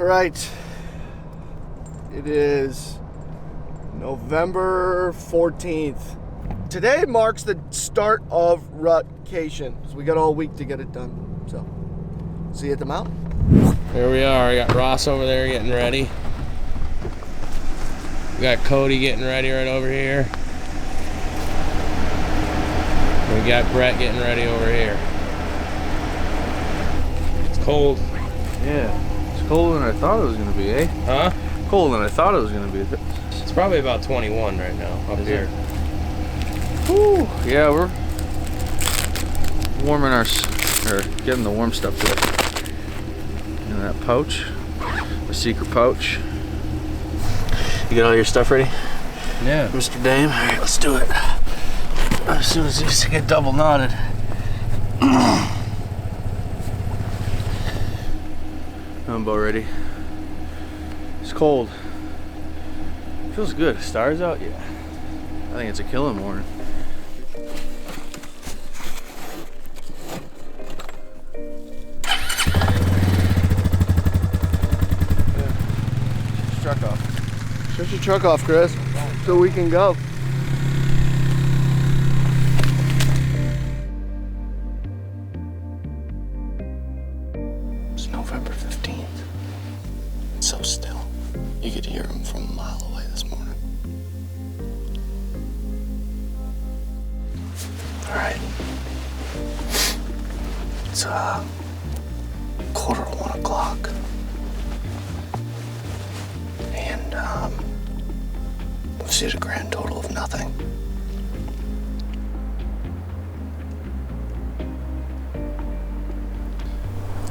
All right. It is November 14th. Today marks the start of rutcation. So we got all week to get it done. So, see you at the mountain. Here we are. We got Ross over there getting ready. We got Cody getting ready right over here. We got Brett getting ready over here. It's cold. Yeah, it's colder than I thought it was going to be, eh? Huh? Colder than I thought it was going to be. It's probably about 21 right now up here. Whew. Yeah, we're warming or getting the warm stuff to it. In that pouch, a secret pouch. You got all your stuff ready? Yeah. Mr. Dame? All right, let's do it. As soon as these get double knotted. I'm about ready. It's cold. Feels good. Stars out? Yeah. I think it's a killing morning. Truck off. Shut your truck off, Chris, so we can go. It's November 15th. It's so still. You could hear him from a mile away this morning. All right. It's 1:45. And we've seen a grand total of nothing.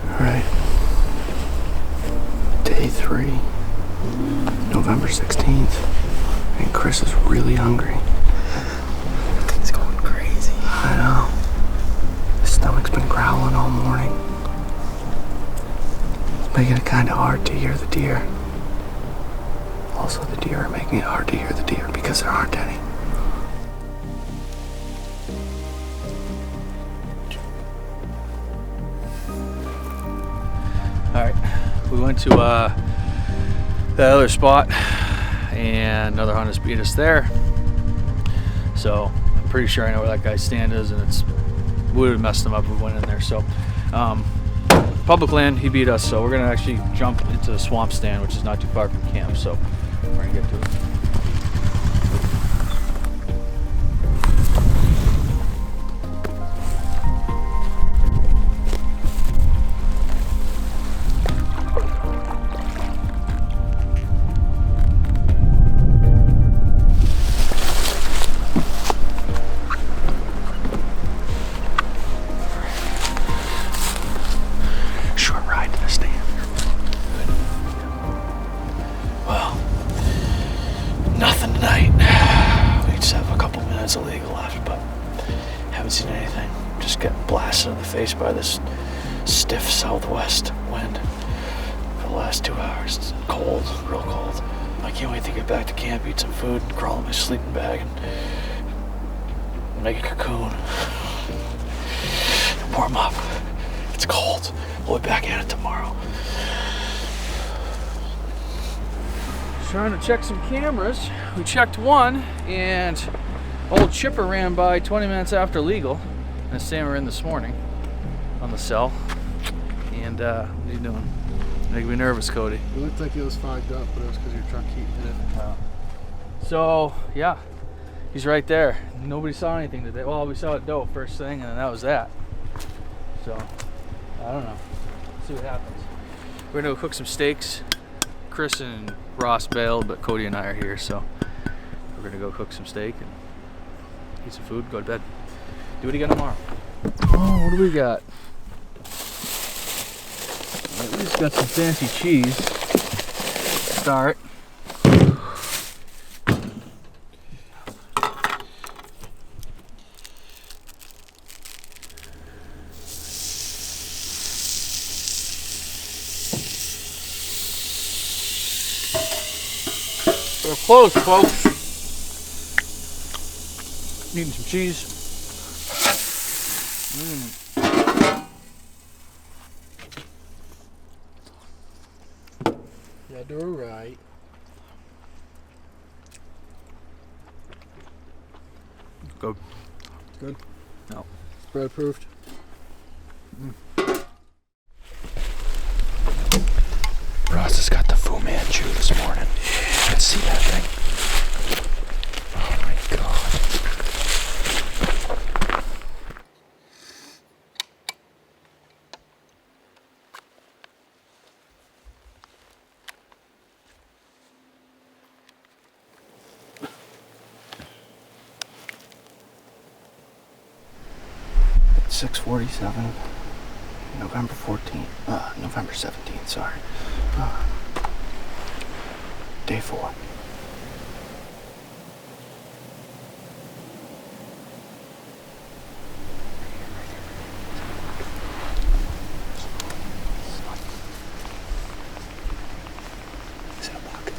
All right. Day 3, November 16th, and Chris is really hungry. Thing's going crazy. I know. His stomach's been growling all morning. It's making it kind of hard to hear the deer. Also, the deer are making it hard to hear the deer because there aren't any. All right, we went to that other spot, and another hunter beat us there. So I'm pretty sure I know where that guy's stand is, and we would have messed him up if we went in there. So public land, he beat us. So we're gonna actually jump into the swamp stand, which is not too far from camp. So we're gonna get to it. Nothing tonight. We just have a couple minutes of legal left, but haven't seen anything. Just getting blasted in the face by this stiff southwest wind for the last 2 hours. It's cold, real cold. I can't wait to get back to camp, eat some food, and crawl in my sleeping bag and make a cocoon. Warm up. It's cold. We'll be back at it tomorrow. Trying to check some cameras. We checked one, and old Chipper ran by 20 minutes after legal. And the same were in this morning on the cell. And what are you doing? Making me nervous, Cody. It looked like it was fogged up, but it was because your truck heated it. So yeah, he's right there. Nobody saw anything today. Well, we saw it doe first thing, and that was that. So I don't know. Let's see what happens. We're gonna go cook some steaks. Chris and Ross bailed, but Cody and I are here, so we're gonna go cook some steak and eat some food, go to bed. Do it again tomorrow. Oh, what do we got? We just got some fancy cheese. Start. We're close, folks. Eating some cheese. Yeah, do it right. Good. Good. No. Spread approved. Ross has got the Fu Manchu this morning. Let's see that thing. Oh my god. It's 6:47. November 14th. November 17th, sorry. Day 4. Is it a buck?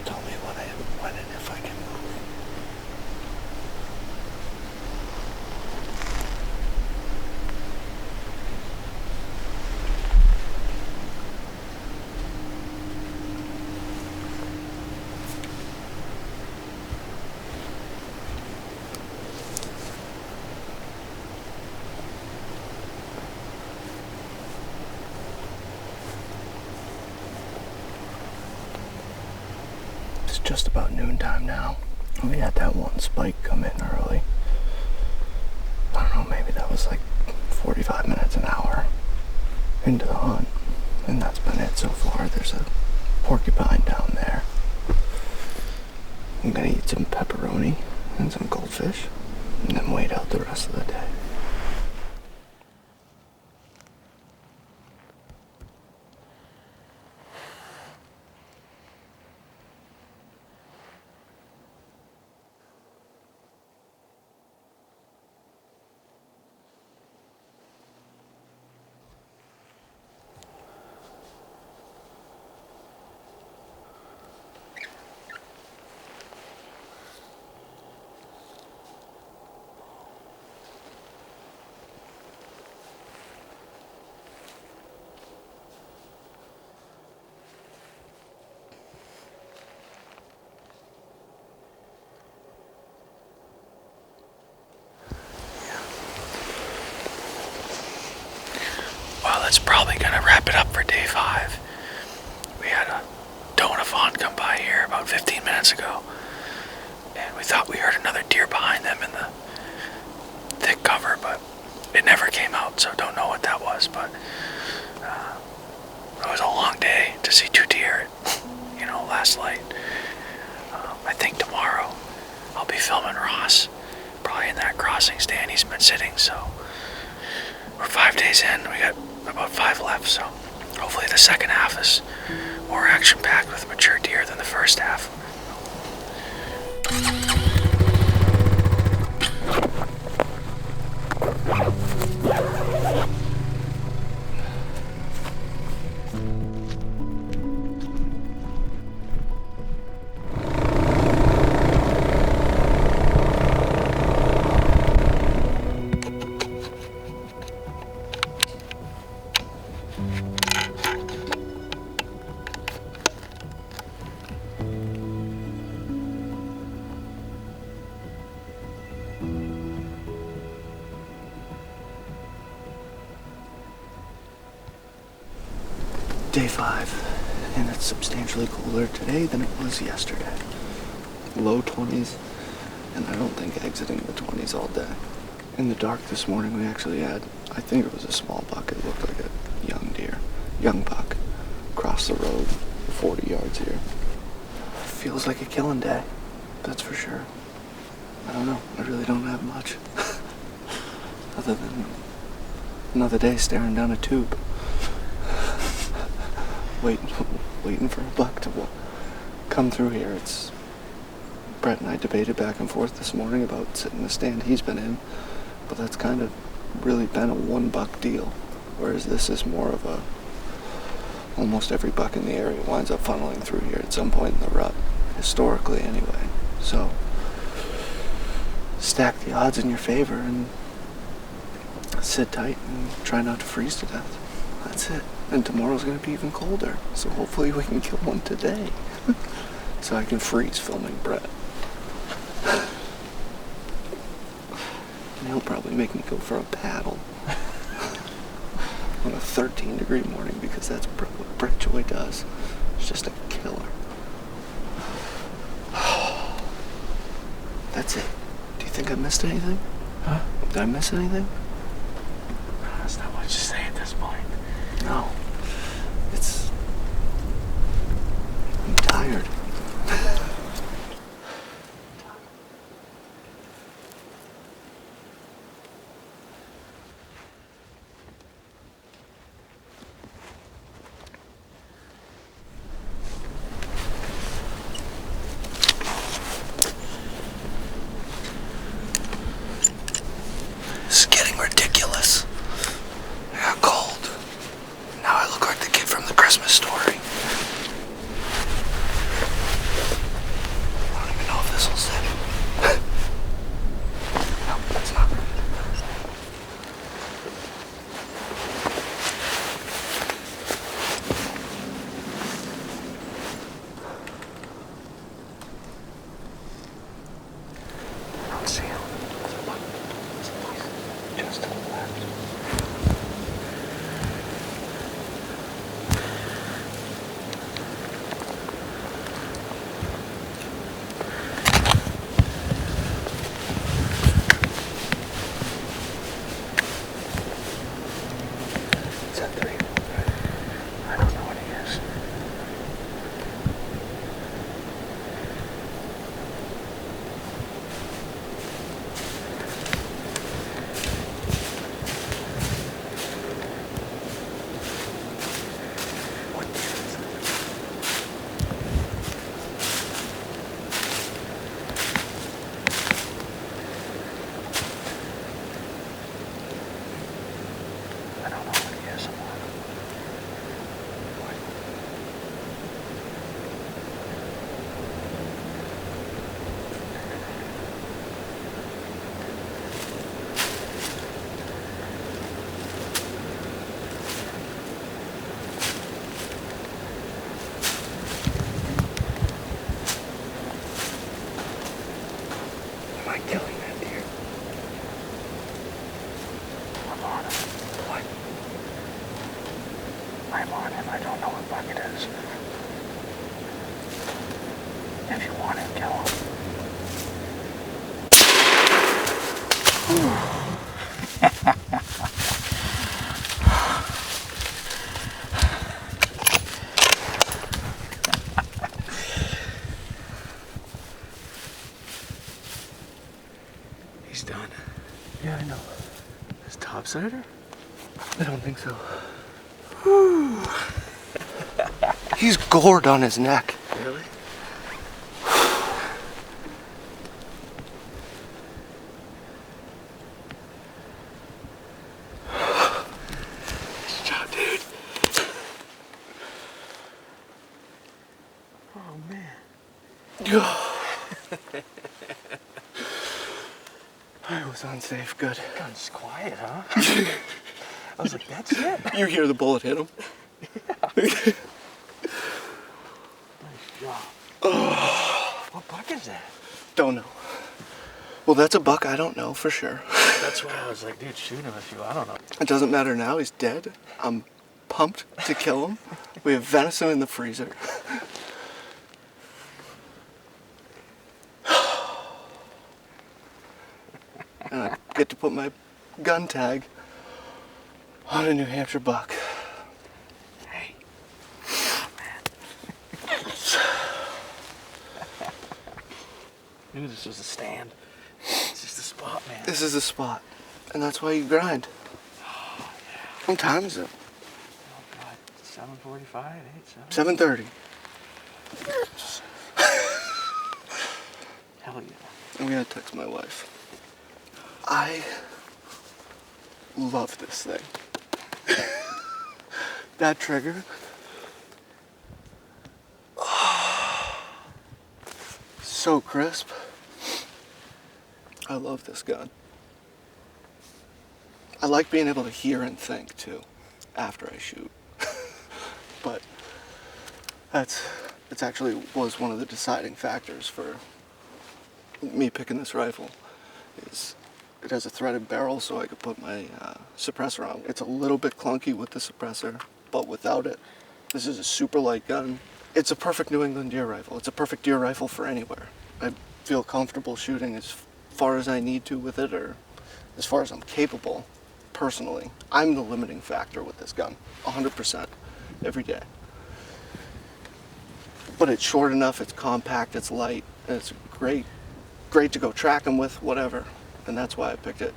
Tell me when and if I can move. It's just about noontime now. We had that one spike come in early. I don't know, maybe that was like 45 minutes, an hour into the hunt. And that's been it so far. There's a porcupine down there. I'm gonna eat some pepperoni and some goldfish and then wait out the rest of the day. Well, that's probably gonna wrap it up for day 5. We had a doe and a fawn come by here about 15 minutes ago, and we thought we heard another deer behind them in the thick cover, but it never came out, so don't know what that was. But it was a long day to see 2 deer at, last light. I think tomorrow I'll be filming Ross, probably in that crossing stand he's been sitting, so we're 5 days in. We got about 5 left, so hopefully the second half is more action-packed with mature deer than the first half. Day 5, and it's substantially cooler today than it was yesterday. Low 20s, and I don't think exiting the 20s all day. In the dark this morning, we actually had, I think it was a small buck. It looked like a young buck, across the road, 40 yards here. Feels like a killing day, that's for sure. I don't know, I really don't have much. Other than another day staring down a tube. Waiting for a buck to come through here. Brett and I debated back and forth this morning about sitting in the stand he's been in, but that's kind of really been a one buck deal, whereas this is more of a, almost every buck in the area winds up funneling through here at some point in the rut, historically anyway. So stack the odds in your favor and sit tight and try not to freeze to death. That's it. And tomorrow's going to be even colder, so hopefully we can kill one today. So I can freeze filming Brett. And he'll probably make me go for a paddle on a 13-degree morning, because that's what Brett Joy does. It's just a killer. That's it. Do you think I missed anything? Huh? Did I miss anything? That's not much to say at this point. No. I'm tired. This is getting ridiculous. I got cold. Now I look like the kid from the Christmas Story. I don't even know if this will sit. No, it's not. I don't see him. Just to the left. Is that 3? I don't know what he is. What is it? I don't know what he is. Am I killing that deer? I'm on him. What? I'm on him. I don't know what buck it is. If you want him, kill him. He's done. Yeah, I know. Is topsider? I don't think so. He's gored on his neck. Really? Nice job, dude. Oh, man. I was unsafe. Good. Gun's quiet, huh? I was like, that's it. You hear the bullet hit him? Nice job. What buck is that? Don't know. Well, that's a buck I don't know for sure. That's why I was like, dude, shoot him if you, I don't know. It doesn't matter now. He's dead. I'm pumped to kill him. We have venison in the freezer. And I get to put my gun tag on a New Hampshire buck. Hey. Knew this was a stand. This is the spot, man. This is the spot. And that's why you grind. What time is it? Oh God, 7:45, 7:30. Hell yeah. I'm gonna text my wife. I love this thing. That trigger. So crisp. I love this gun. I like being able to hear and think too after I shoot. But it's actually was one of the deciding factors for me picking this rifle. Is it has a threaded barrel so I could put my suppressor on. It's a little bit clunky with the suppressor, but without it, this is a super light gun. It's a perfect New England deer rifle. It's a perfect deer rifle for anywhere. I feel comfortable shooting as far as I need to with it, or as far as I'm capable, personally. I'm the limiting factor with this gun, 100%, every day. But it's short enough, it's compact, it's light, and it's great to go tracking with, whatever. And that's why I picked it.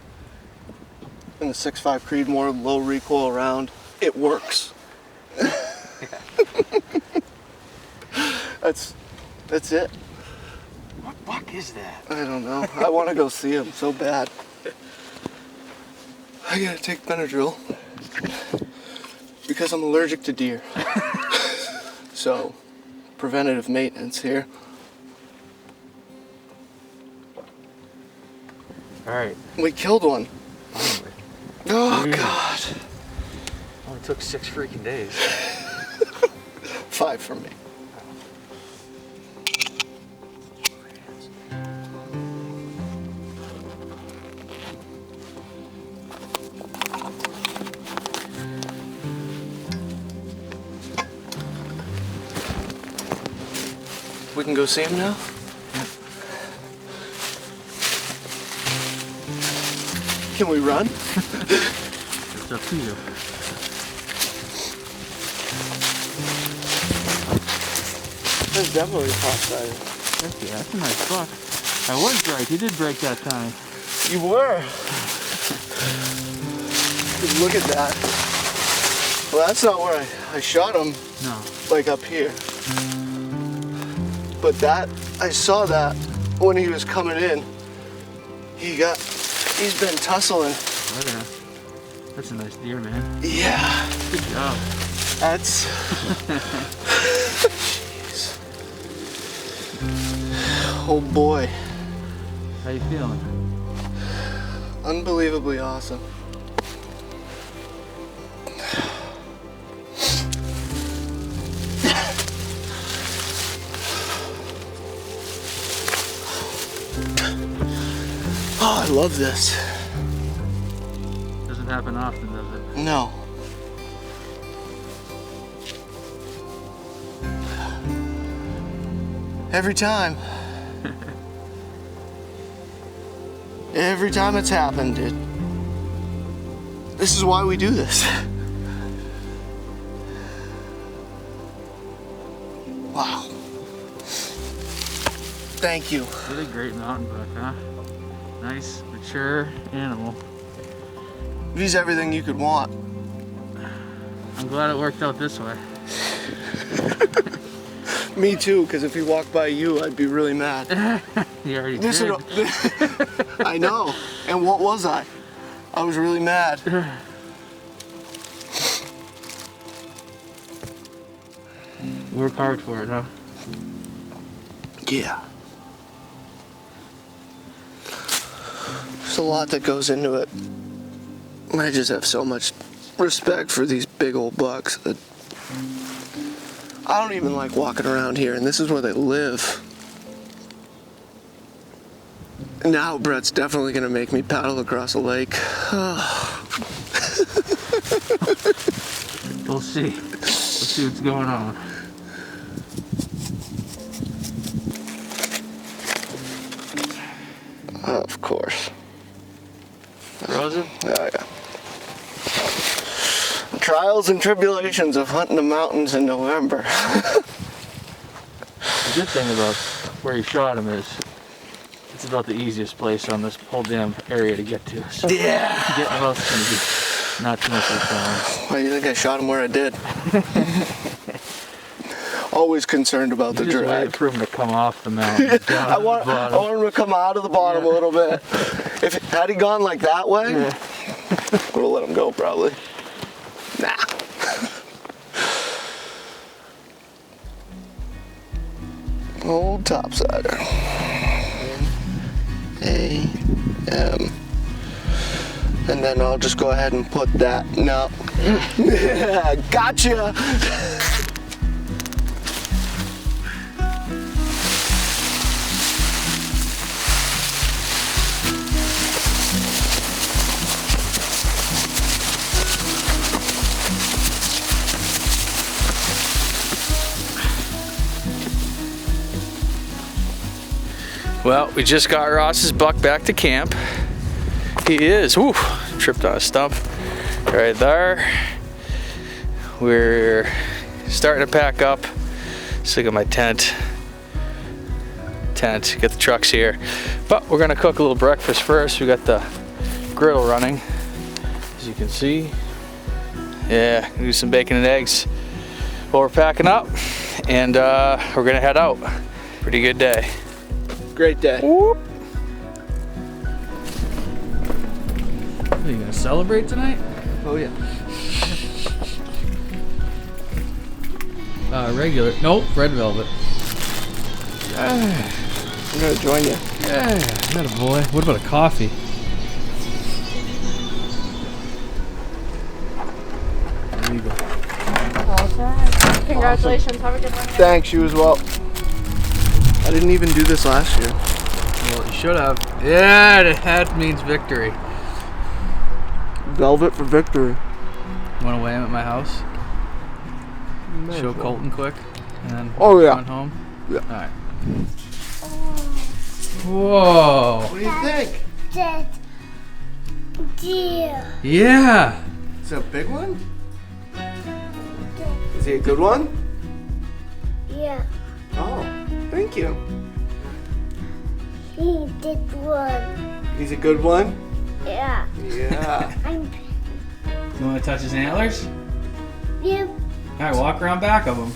In the 6.5 Creedmoor, low recoil round, it works. That's it. What buck is that? I don't know. I want to go see him so bad. I gotta take Benadryl because I'm allergic to deer. So, preventative maintenance here. All right. We killed one. Finally. Oh, Dude. God. Only took 6 freaking days. 5 for me. We can go see him now? Can we run? It's up to you. That's definitely top-sided. That's a nice buck. I was right. He did break that time. You were. Look at that. Well, that's not where I shot him, No. like up here. But that, I saw that when he was coming in. He's been tussling. Oh, yeah. That's a nice deer, man. Yeah. Good job. That's... Jeez. Oh boy. How you feeling? Unbelievably awesome. Oh, I love this. Doesn't happen often, does it? No. Every time. Every time it's happened, this is why we do this. Wow. Thank you. Really great mountain buck, huh? Nice, mature animal. He's everything you could want. I'm glad it worked out this way. Me too, because if he walked by you, I'd be really mad. You already This did. I know. And what was I? I was really mad. Work hard for it, huh? Yeah. There's a lot that goes into it. I just have so much respect for these big old bucks that I don't even like walking around here, and this is where they live. Now Brett's definitely gonna make me paddle across a lake. We'll see. We'll see what's going on. Of course. Frozen? Yeah. Trials and tribulations of hunting the mountains in November. The good thing about where you shot him is it's about the easiest place on this whole damn area to get to. So Yeah. getting him out's gonna be not too much of a challenge. Why do you think I shot him where I did? Always concerned about the You just waited drag. for him to come off the mountain. down I to the want bottom. him to come out of the bottom a little bit. Had he gone like that way, Yeah. would have let him go probably. Nah. Old topsider. A.M. And then I'll just go ahead and put that. No. Gotcha. Well, we just got Ross's buck back to camp. He is, whew, tripped on a stump right there. We're starting to pack up. Just look at my tent, get the trucks here. But we're gonna cook a little breakfast first. We got the griddle running, as you can see. Yeah, do some bacon and eggs while we're packing up. And we're gonna head out. Pretty good day. Great day. Whoop. Are you gonna celebrate tonight? Oh yeah. Regular. Nope, red velvet. I'm gonna join you. Yeah, that a boy. What about a coffee? There you go. Congratulations, have a good one. Thanks, you as well. I didn't even do this last year. Well, you should have. Yeah, that means victory. Velvet for victory. Want to weigh him at my house? Might Show as well. Colton quick, and then Oh, yeah. run home. Yeah. All right. Whoa. What do you think? Dear. Yeah. Is that a big one? Is he a good one? Yeah, Oh, thank you. he did one. He's a good one? Yeah. Yeah. I'm. You want to touch his antlers? Yep. All right, walk around back of him.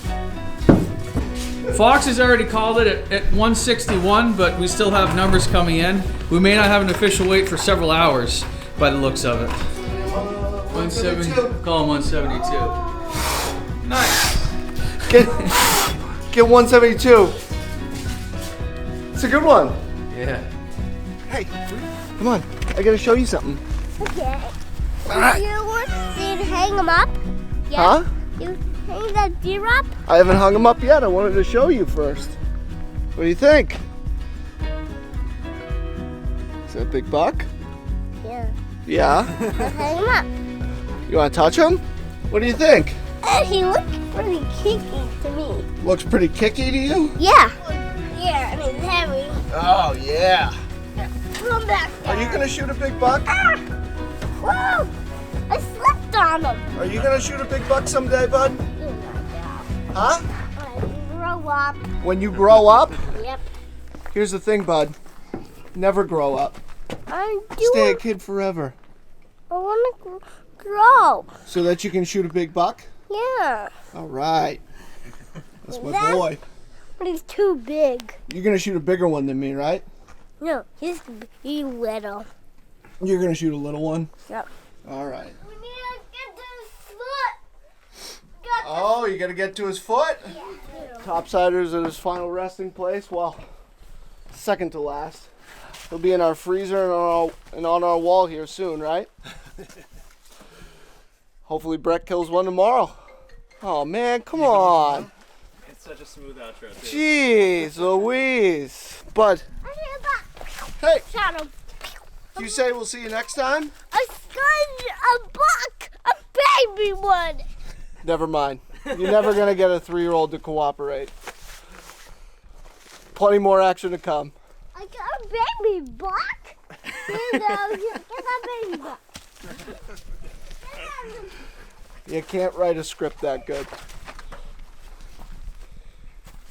Fox has already called it at 161, but we still have numbers coming in. We may not have an official weight for several hours by the looks of it. 170. Call him 172. Nice. Get 172. It's a good one. Yeah. Hey, come on. I gotta show you something. Okay. Alright. You want to hang him up? Yeah. Huh? You hang that deer up? I haven't hung him up yet. I wanted to show you first. What do you think? Is that a big buck? Yeah. Yeah. Let's hang him up. You wanna touch him? What do you think? He looks pretty kicky to me. Looks pretty kicky to you? Yeah. Yeah, and he's heavy. Oh, yeah. Come back down. Are you gonna shoot a big buck? Ah! Whoa! I slipped on him. Are you gonna shoot a big buck someday, bud? Huh? When I grow up. When you grow up? Yep. Here's the thing, bud. Never grow up. I'm Stay a doing. kid forever. I want to grow. So that you can shoot a big buck? Yeah. All right. That's my That- boy. But he's too big. You're gonna shoot a bigger one than me, right? No, he's little. You're gonna shoot a little one? Yep. All right. We need to get to his foot. Oh, you gotta get to his foot? Topsider's at his final resting place. Well, second to last. He'll be in our freezer and on our wall here soon, right? Hopefully Brett kills one tomorrow. Oh man, come on. It's such a smooth outro, too. Jeez Louise. Bud, hey, Shot him. you say we'll see you next time? I got a buck, a baby one. Never mind. You're never gonna get a 3-year-old to cooperate. Plenty more action to come. I got a baby buck. Get that baby buck. You can't write a script that good.